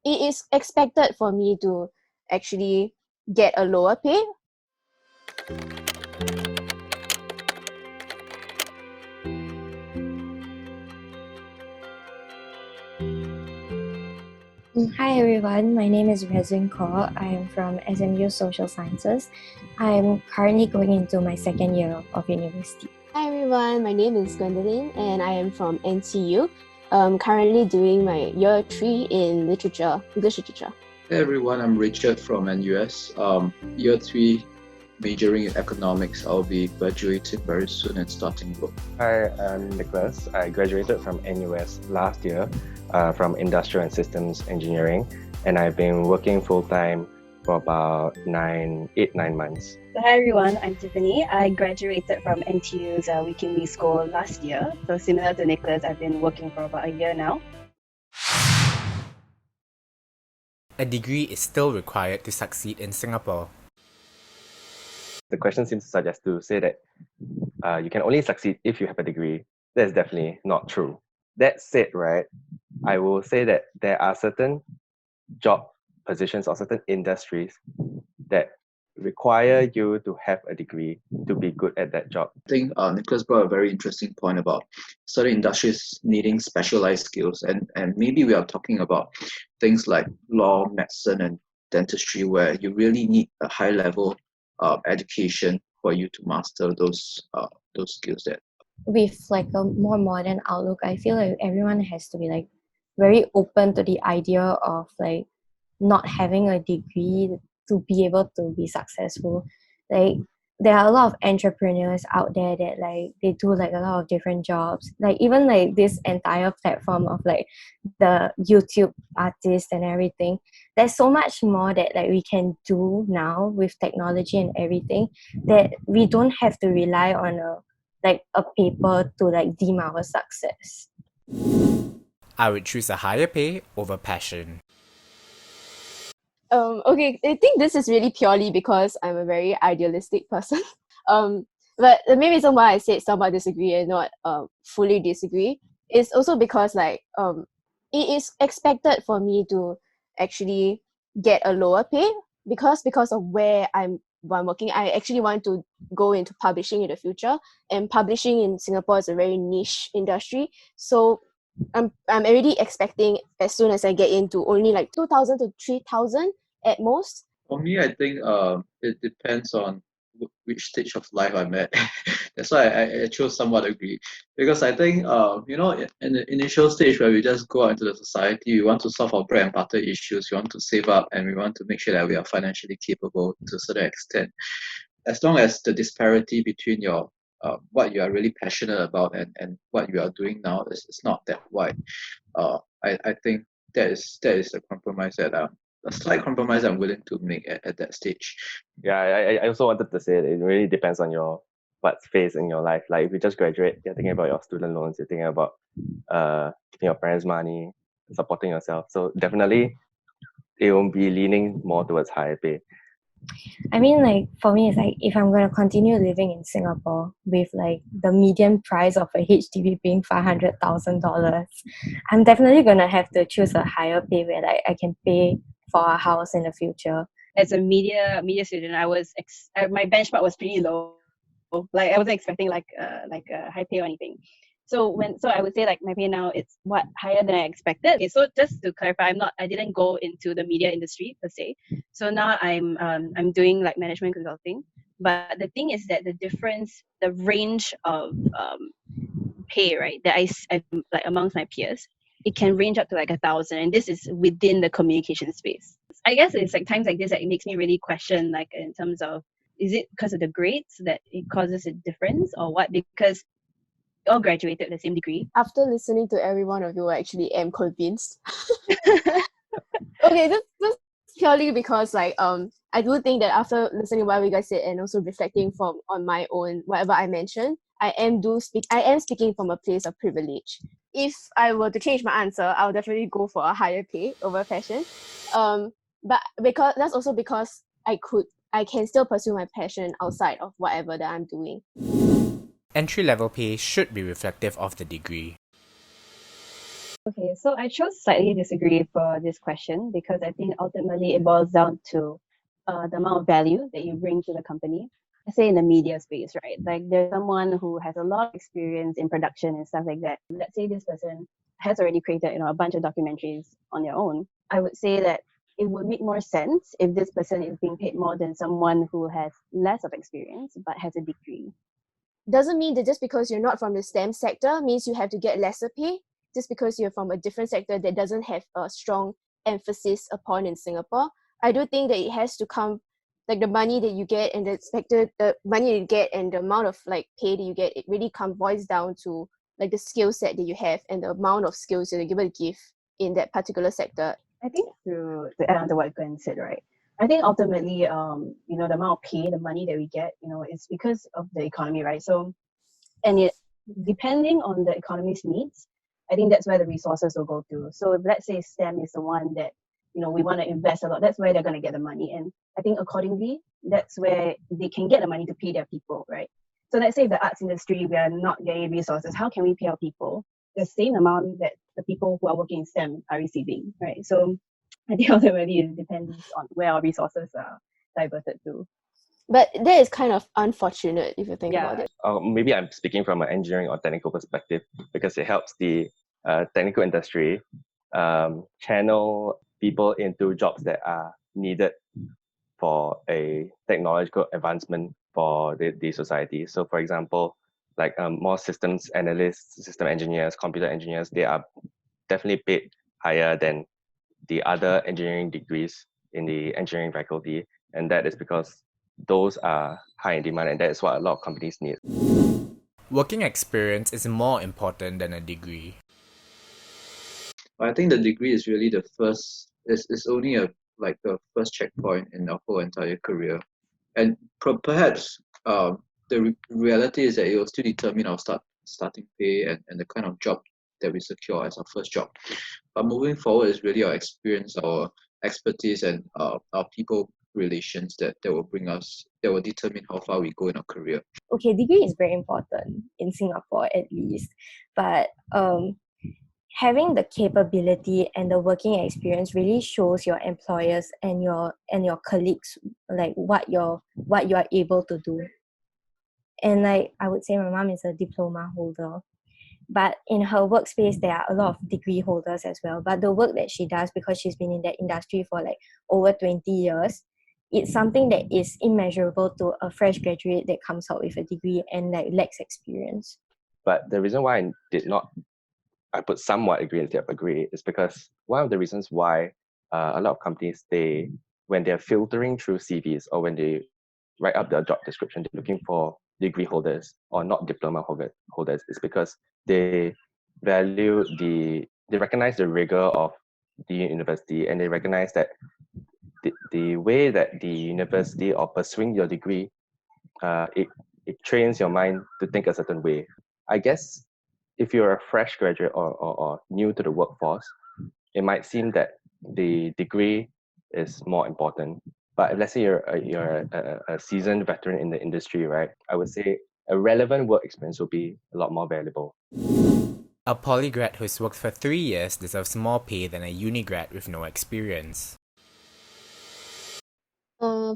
it is expected for me to actually get a lower pay. Hi everyone, my name is Resvin. I am from SMU Social Sciences. I am currently going into my second year of university. Hi everyone, my name is Gwendolyn and I am from NTU. Currently doing my year 3 in literature, English literature. Hey everyone, I'm Richard from NUS. Year 3, majoring in economics. I'll be graduating very soon and starting work. Hi, I'm Nicholas. I graduated from NUS last year from Industrial and Systems Engineering, and I've been working full-time for about 9 months. So hi everyone, I'm Tiffany. I graduated from NTU's Weekly School last year. So similar to Nicholas, I've been working for about a year now. A degree is still required to succeed in Singapore. The question seems to suggest to say that you can only succeed if you have a degree. That's definitely not true. That said, right, I will say that there are certain job positions or certain industries that require you to have a degree to be good at that job. I think Nicholas brought a very interesting point about certain industries needing specialized skills, and maybe we are talking about things like law, medicine, and dentistry, where you really need a high level education for you to master those skills. That With like a more modern outlook, I feel like everyone has to be like very open to the idea of like not having a degree to be able to be successful. Like there are a lot of entrepreneurs out there that like they do like a lot of different jobs. Like even like this entire platform of like the YouTube artists and everything. There's so much more that like we can do now with technology and everything that we don't have to rely on a paper to like deem our success. I would choose a higher pay over passion. Okay, I think this is really purely because I'm a very idealistic person. But the main reason why I said somewhat disagree and not fully disagree is also because it is expected for me to actually get a lower pay because of where I'm working. I actually want to go into publishing in the future, and publishing in Singapore is a very niche industry. So I'm already expecting as soon as I get into only like 2,000 to 3,000 at most. for me, I think it depends on which stage of life I'm at. That's why I chose somewhat agree, because I think in the initial stage where we just go out into the society, we want to solve our bread and butter issues, we want to save up, and we want to make sure that we are financially capable to a certain extent. As long as the disparity between your what you are really passionate about and what you are doing now is not that wide, I think that is a compromise that a slight compromise I'm willing to make at that stage. Yeah, I also wanted to say that it really depends on your what phase in your life. Like if you just graduate, you're thinking about your student loans, you're thinking about giving your parents money, supporting yourself. So definitely it will be leaning more towards higher pay. I mean, like for me, it's like if I'm gonna continue living in Singapore with like the median price of a HDB being $500,000, I'm definitely gonna have to choose a higher pay where like I can pay for a house in the future. As a media student, my benchmark was pretty low. Like I wasn't expecting like a high pay or anything. So I would say like my pay now it's higher than I expected. Okay, so just to clarify, I didn't go into the media industry per se. So now I'm doing like management consulting. But the thing is that the range of pay, right, that I like amongst my peers, it can range up to like 1,000, and this is within the communication space. I guess it's like times like this that it makes me really question, like in terms of, is it because of the grades that it causes a difference or what? Because we all graduated with the same degree. After listening to every one of you, I actually am convinced. Okay, just purely because like I do think that after listening to what you guys said and also reflecting on my own whatever I mentioned, I am speaking from a place of privilege. If I were to change my answer, I would definitely go for a higher pay over passion. But because that's also because I can still pursue my passion outside of whatever that I'm doing. Entry-level pay should be reflective of the degree. Okay, so I chose slightly disagree for this question because I think ultimately it boils down to the amount of value that you bring to the company. I say in the media space, right? Like there's someone who has a lot of experience in production and stuff like that. Let's say this person has already created, a bunch of documentaries on their own. I would say that it would make more sense if this person is being paid more than someone who has less of experience but has a degree. Doesn't mean that just because you're not from the STEM sector means you have to get lesser pay. Just because you're from a different sector that doesn't have a strong emphasis upon in Singapore. I do think that it has to come, like the money that you get and the money you get and the amount of like pay that you get, it really boils down to like the skill set that you have and the amount of skills that you're able to give in that particular sector. I think to add on to what Glenn said, right? I think ultimately, the amount of pay, the money that we get, it's because of the economy, right? So, and it depending on the economy's needs, I think that's where the resources will go to. So if let's say STEM is the one that, we want to invest a lot, that's where they're going to get the money. And I think accordingly, that's where they can get the money to pay their people, right? So let's say if the arts industry, we are not getting resources, how can we pay our people the same amount that the people who are working in STEM are receiving, right? So I think ultimately it depends on where our resources are diverted to. But that is kind of unfortunate if you think about it. Maybe I'm speaking from an engineering or technical perspective because it helps the technical industry channel people into jobs that are needed for a technological advancement for the society. So, for example, like more systems analysts, system engineers, computer engineers, they are definitely paid higher than the other engineering degrees in the engineering faculty. And that is because those are high in demand, and that is what a lot of companies need. Working experience is more important than a degree. I think the degree is really the first. It's only like the first checkpoint in our whole entire career, and perhaps the reality is that it will still determine our starting pay and the kind of job that we secure as our first job. But moving forward is really our experience, our expertise, and our people relations that will determine how far we go in our career. Okay, degree is very important in Singapore at least, but having the capability and the working experience really shows your employers and your colleagues like what you are able to do. And like I would say my mom is a diploma holder, but in her workspace there are a lot of degree holders as well. But the work that she does, because she's been in that industry for like over 20 years, it's something that is immeasurable to a fresh graduate that comes out with a degree and like lacks experience. But the reason why I put somewhat agree instead of agree is because one of the reasons why a lot of companies, when they're filtering through CVs or when they write up their job description, they're looking for degree holders or not diploma holders is because they recognize the rigor of the university, and they recognize that the way that the university or pursuing your degree, it trains your mind to think a certain way. I guess if you're a fresh graduate or new to the workforce, it might seem that the degree is more important. But if let's say you're a seasoned veteran in the industry, right? I would say a relevant work experience will be a lot more valuable. A poly grad who's worked for 3 years deserves more pay than a uni grad with no experience.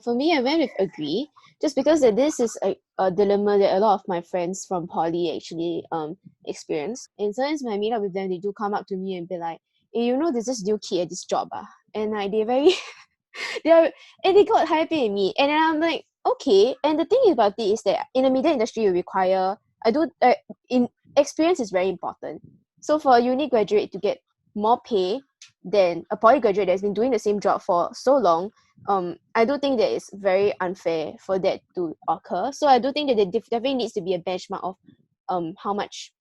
For me, I went with agree, just because that this is a dilemma that a lot of my friends from poly actually experience. And sometimes when I meet up with them, they do come up to me and be like, "Hey, there's this new kid at this job, and like they're very, they got higher pay than me." And then I'm like, okay. And the thing about it is that in the media industry, you require in experience is very important. So for a uni graduate to get more pay than a poly graduate that's been doing the same job for so long, I do think that it's very unfair for that to occur. So I do think that there definitely needs to be a benchmark of how much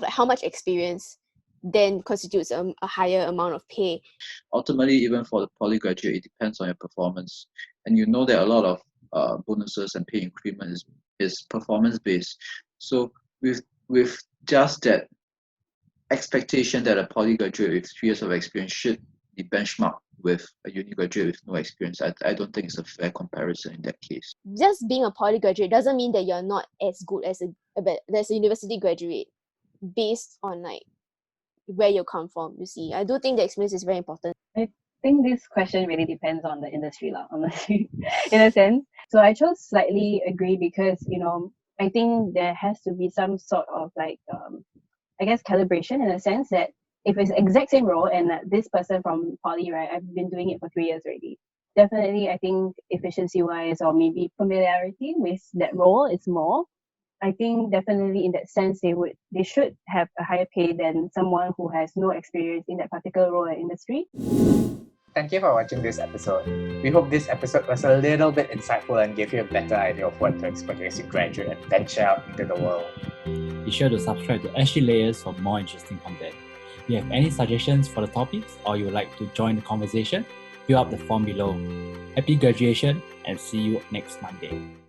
how much experience then constitutes a higher amount of pay. Ultimately, even for the poly graduate, it depends on your performance, and you know that a lot of bonuses and pay increment is performance based. So with just that expectation that a poly graduate with 3 years of experience should be benchmarked with a uni graduate with no experience, I don't think it's a fair comparison in that case. Just being a poly graduate doesn't mean that you're not as good as a university graduate based on like where you come from. You see, I do think the experience is very important. I think this question really depends on the industry, honestly, in a sense. So I chose slightly agree because, I think there has to be some sort of like, I guess, calibration in a sense that if it's the exact same role and this person from poly, right, I've been doing it for 3 years already. Definitely, I think efficiency wise or maybe familiarity with that role is more. I think definitely in that sense they should have a higher pay than someone who has no experience in that particular role or industry. Thank you for watching this episode. We hope this episode was a little bit insightful and gave you a better idea of what to expect as you graduate and venture out into the world. Be sure to subscribe to SG Layers for more interesting content. If you have any suggestions for the topics or you would like to join the conversation, fill up the form below. Happy graduation and see you next Monday.